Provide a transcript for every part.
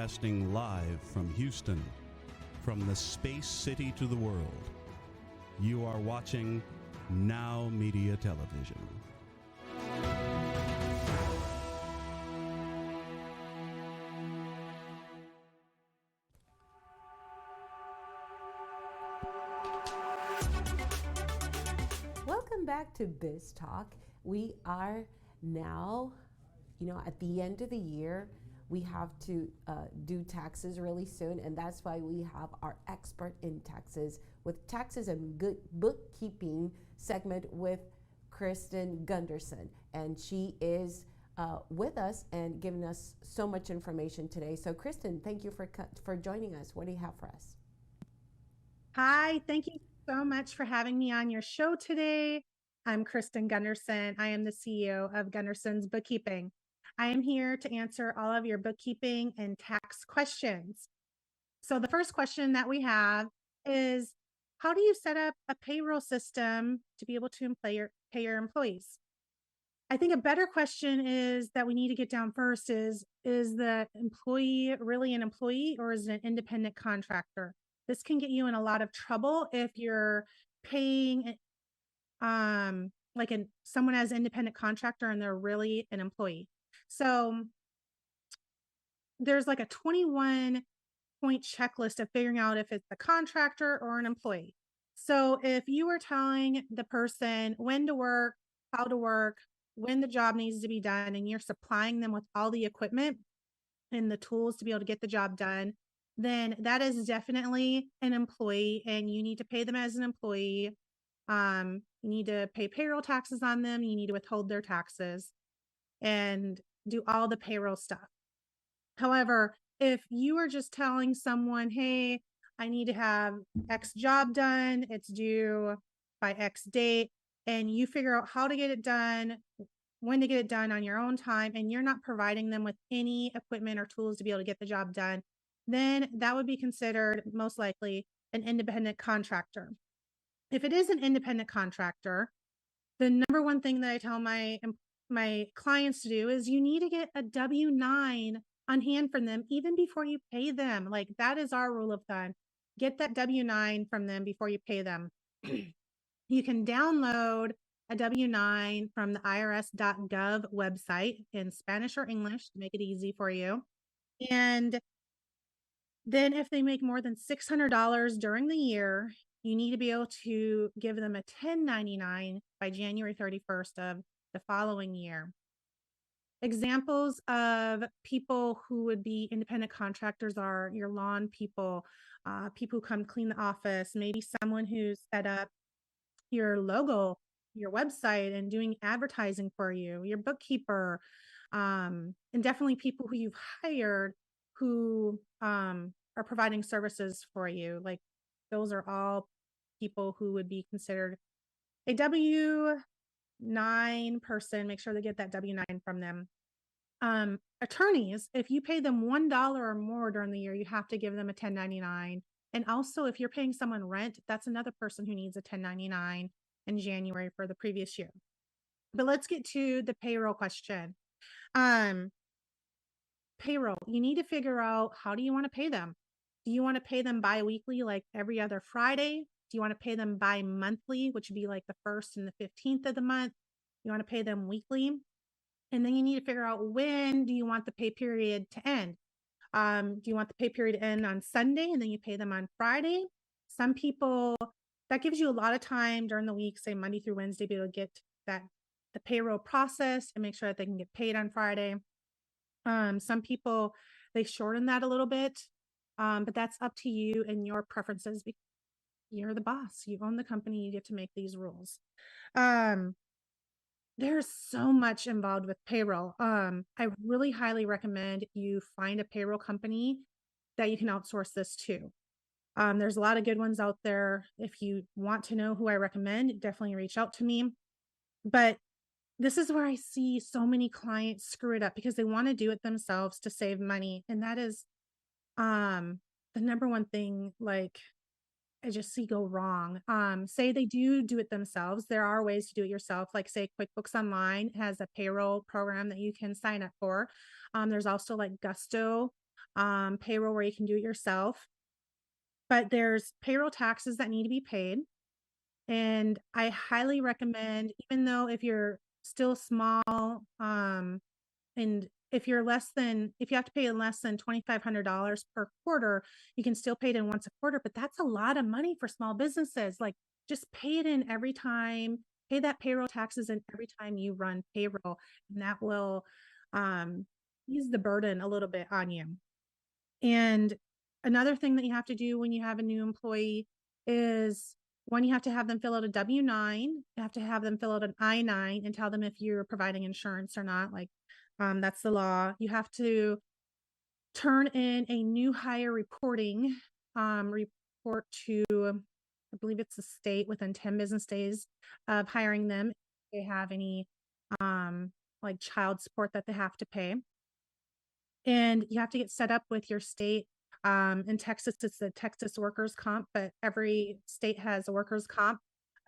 broadcasting live from Houston, from the space city to the world. You are watching Now Media Television. Welcome back to Biz Talk. We are now, at the end of the year. We have to do taxes really soon, and that's why we have our expert in taxes with taxes and good bookkeeping segment with Kristin Gunderson, and she is with us and giving us so much information today. So Kristin, thank you for joining us. What do you have for us? Hi, thank you so much for having me on your show today. I'm Kristin Gunderson. I am the CEO of Gunderson's Bookkeeping. I am here to answer all of your bookkeeping and tax questions. So the first question that we have is, how do you set up a payroll system to be able to pay your employees? I think a better question is that we need to get down first is the employee really an employee or is it an independent contractor? This can get you in a lot of trouble if you're paying someone as independent contractor and they're really an employee. So there's like a 21-point checklist of figuring out if it's a contractor or an employee. So if you were telling the person when to work, how to work, when the job needs to be done, and you're supplying them with all the equipment and the tools to be able to get the job done, then that is definitely an employee and you need to pay them as an employee. You need to pay payroll taxes on them. You need to withhold their taxes and do all the payroll stuff. However, if you are just telling someone, hey, I need to have X job done, it's due by X date, and you figure out how to get it done, when to get it done on your own time, and you're not providing them with any equipment or tools to be able to get the job done, then that would be considered most likely an independent contractor. If it is an independent contractor, the number one thing that I tell my clients to do is you need to get a W-9 on hand from them even before you pay them. Like that is our rule of thumb. Get that W-9 from them before you pay them. You can download a W-9 from the irs.gov website in Spanish or English to make it easy for you. And then if they make more than $600 during the year, you need to be able to give them a 1099 by January 31st of the following year. Examples of people who would be independent contractors are your lawn people, people who come clean the office, maybe someone who's set up your logo, your website and doing advertising for you, your bookkeeper, and definitely people who you've hired who are providing services for you. Like those are all people who would be considered a W-9 person. Make sure they get that W-9 from them. Attorneys, if you pay them $1 or more during the year, you have to give them a 1099. And also if you're paying someone rent, that's another person who needs a 1099 in January for the previous year. But let's get to the payroll question. Payroll, you need to figure out, how do you want to pay them? Do you want to pay them bi-weekly, like every other Friday? Do you want to pay them bi-monthly, which would be like the 1st and the 15th of the month? You want to pay them weekly? And then you need to figure out, when do you want the pay period to end? Do you want the pay period to end on Sunday and then you pay them on Friday? Some people, that gives you a lot of time during the week, say Monday through Wednesday, to be able to get the payroll process and make sure that they can get paid on Friday. Some people, they shorten that a little bit, but that's up to you and your preferences. You're the boss, you own the company, you get to make these rules. There's so much involved with payroll. I really highly recommend you find a payroll company that you can outsource this to. There's a lot of good ones out there. If you want to know who I recommend, definitely reach out to me. But this is where I see so many clients screw it up because they want to do it themselves to save money. And that is the number one thing, like, I just see go wrong. Say they do it themselves. There are ways to do it yourself. Like say QuickBooks Online has a payroll program that you can sign up for. There's also like Gusto payroll where you can do it yourself. But there's payroll taxes that need to be paid. And I highly recommend, even though if you're still small, and if you have to pay less than $2,500 per quarter, you can still pay it in once a quarter, but that's a lot of money for small businesses. Like, just pay it in every time, pay that payroll taxes in every time you run payroll, and that will ease the burden a little bit on you. And another thing that you have to do when you have a new employee is, one, you have to have them fill out a W-9. You have to have them fill out an I-9 and tell them if you're providing insurance or not. Like, that's the law. You have to turn in a new hire reporting report to, I believe it's the state, within 10 business days of hiring them. If they have any like child support that they have to pay. And you have to get set up with your state. In Texas, it's the Texas workers' comp, but every state has a workers' comp.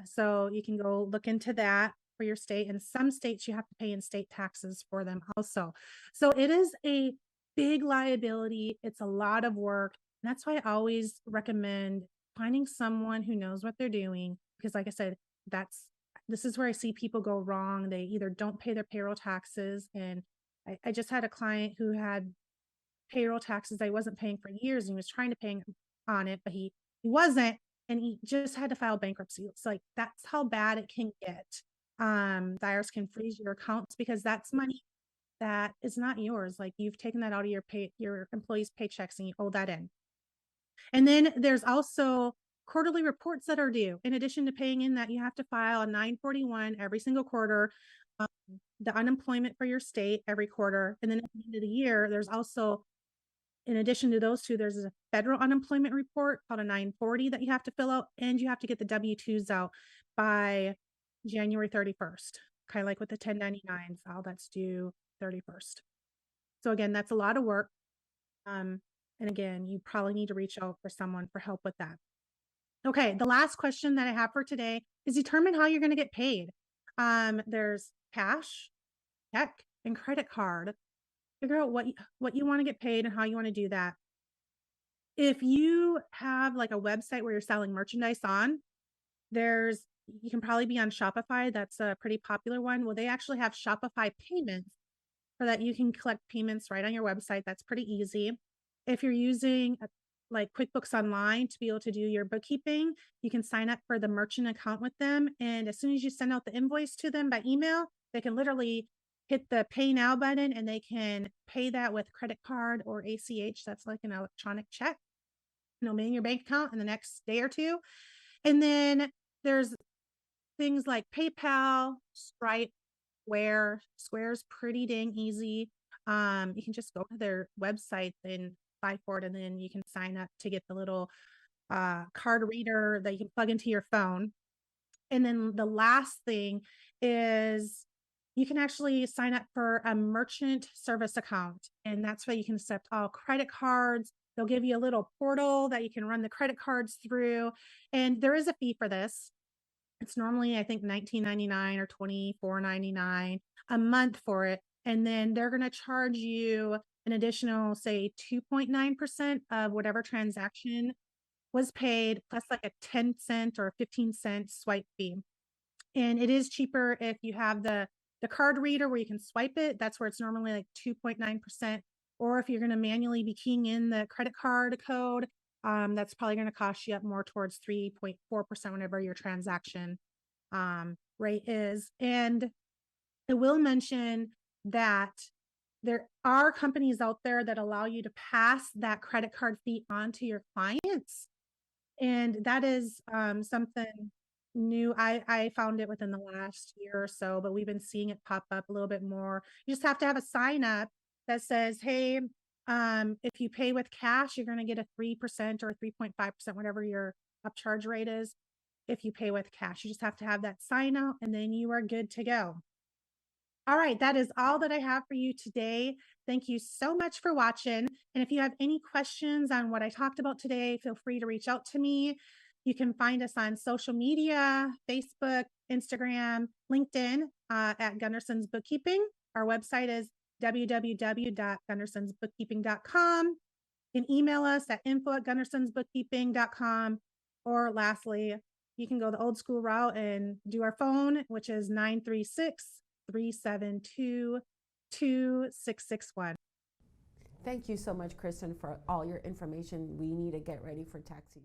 So you can go look into that for your state. And some states you have to pay in state taxes for them also. So it is a big liability. It's a lot of work. And that's why I always recommend finding someone who knows what they're doing. Because like I said, this is where I see people go wrong. They either don't pay their payroll taxes. And I just had a client who had payroll taxes I wasn't paying for years, and he was trying to pay on it, but he wasn't, and he just had to file bankruptcy. It's like, that's how bad it can get. The IRS can freeze your accounts because that's money that is not yours. Like, you've taken that out of your employees' paychecks and you owe that in. And then there's also quarterly reports that are due. In addition to paying in that, you have to file a 941 every single quarter, the unemployment for your state every quarter. And then at the end of the year, there's also, in addition to those two, there's a federal unemployment report called a 940 that you have to fill out, and you have to get the W-2s out by January 31st, kind of like with the 1099 file that's due 31st. So again, that's a lot of work. And again, you probably need to reach out for someone for help with that. Okay, the last question that I have for today is determine how you're going to get paid. There's cash, check, and credit card. Figure out what you want to get paid and how you want to do that. If you have like a website where you're selling merchandise on, you can probably be on Shopify. That's a pretty popular one. Well, they actually have Shopify payments so that you can collect payments right on your website. That's pretty easy. If you're using like QuickBooks Online to be able to do your bookkeeping, you can sign up for the merchant account with them. And as soon as you send out the invoice to them by email, they can literally hit the pay now button and they can pay that with credit card or ACH. That's like an electronic check, in your bank account in the next day or two. And then there's things like PayPal, Stripe, Square's pretty dang easy. You can just go to their website and apply for it, and then you can sign up to get the little card reader that you can plug into your phone. And then the last thing is you can actually sign up for a merchant service account, and that's where you can accept all credit cards. They'll give you a little portal that you can run the credit cards through, and there is a fee for this. It's normally, I think, $19.99 or $24.99 a month for it. And then they're going to charge you an additional, say, 2.9% of whatever transaction was paid, plus like a 10-cent or 15-cent swipe fee. And it is cheaper if you have the card reader where you can swipe it. That's where it's normally like 2.9%. Or if you're going to manually be keying in the credit card code, that's probably going to cost you up more towards 3.4% whenever your transaction rate is. And I will mention that there are companies out there that allow you to pass that credit card fee on to your clients. And that is something new. I found it within the last year or so, but we've been seeing it pop up a little bit more. You just have to have a sign up that says, hey, if you pay with cash, you're going to get a 3% or 3.5%, whatever your upcharge rate is. If you pay with cash, you just have to have that sign out, and then you are good to go. All right, that is all that I have for you today. Thank you so much for watching. And if you have any questions on what I talked about today, feel free to reach out to me. You can find us on social media, Facebook, Instagram, LinkedIn, at Gunderson's Bookkeeping. Our website is www.gundersonsbookkeeping.com. You can email us at info@gundersonsbookkeeping.com, or lastly, you can go the old school route and do our phone, which is 936-372-2661. Thank you so much, Kristin, for all your information. We need to get ready for tax season.